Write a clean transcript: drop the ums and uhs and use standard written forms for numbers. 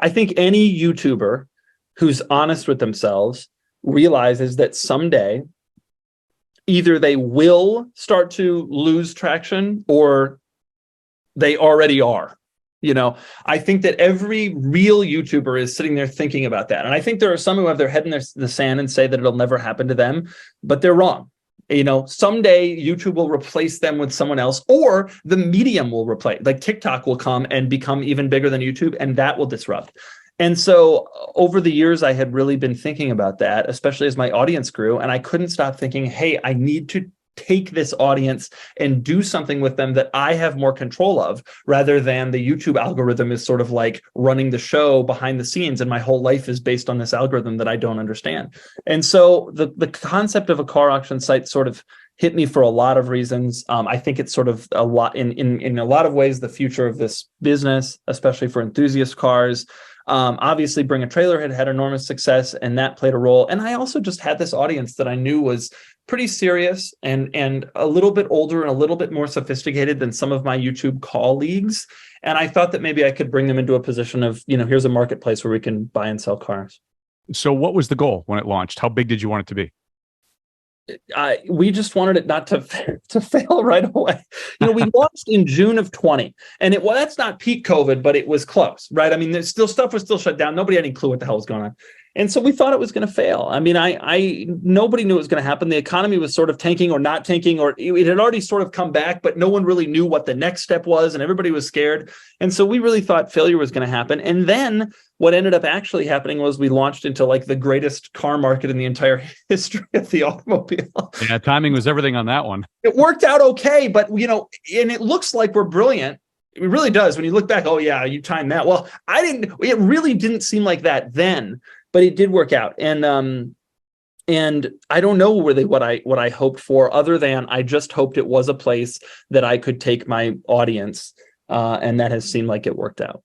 I think any YouTuber who's honest with themselves realizes that someday either they will start to lose traction or they already are. You know, I think that every real YouTuber is sitting there thinking about that. And I think there are some who have their head in the sand and say that it'll never happen to them, but they're wrong. You know, someday YouTube will replace them with someone else, or the medium will replace, like TikTok will come and become even bigger than YouTube, and that will disrupt. And so over the years, I had really been thinking about that, especially as my audience grew, and I couldn't stop thinking, hey, I need to take this audience and do something with them that I have more control of, rather than the YouTube algorithm is sort of like running the show behind the scenes, and my whole life is based on this algorithm that I don't understand. And so the concept of a car auction site sort of hit me for a lot of reasons. I think it's sort of a lot in a lot of ways the future of this business, especially for enthusiast cars. Obviously, Bring a Trailer had enormous success, and that played a role. And I also just had this audience that I knew was pretty serious and a little bit older and a little bit more sophisticated than some of my YouTube colleagues. And I thought that maybe I could bring them into a position of, you know, here's a marketplace where we can buy and sell cars. So what was the goal when it launched? How big did you want it to be? We just wanted it not to fail right away. You know, we launched in June of 20, and that's not peak COVID, but it was close, right? I mean, there's still stuff was still shut down. Nobody had any clue what the hell was going on. And so we thought it was going to fail. I mean, nobody knew it was going to happen. The economy was sort of tanking or not tanking, or it had already sort of come back, but no one really knew what the next step was, and everybody was scared. And so we really thought failure was going to happen. And then what ended up actually happening was we launched into like the greatest car market in the entire history of the automobile. Yeah, timing was everything on that one. It worked out okay, but you know, and it looks like we're brilliant. It really does. When you look back, oh yeah, you timed that. Well, it really didn't seem like that then, but it did work out. And I don't know really what I hoped for, other than I just hoped it was a place that I could take my audience, and that has seemed like it worked out.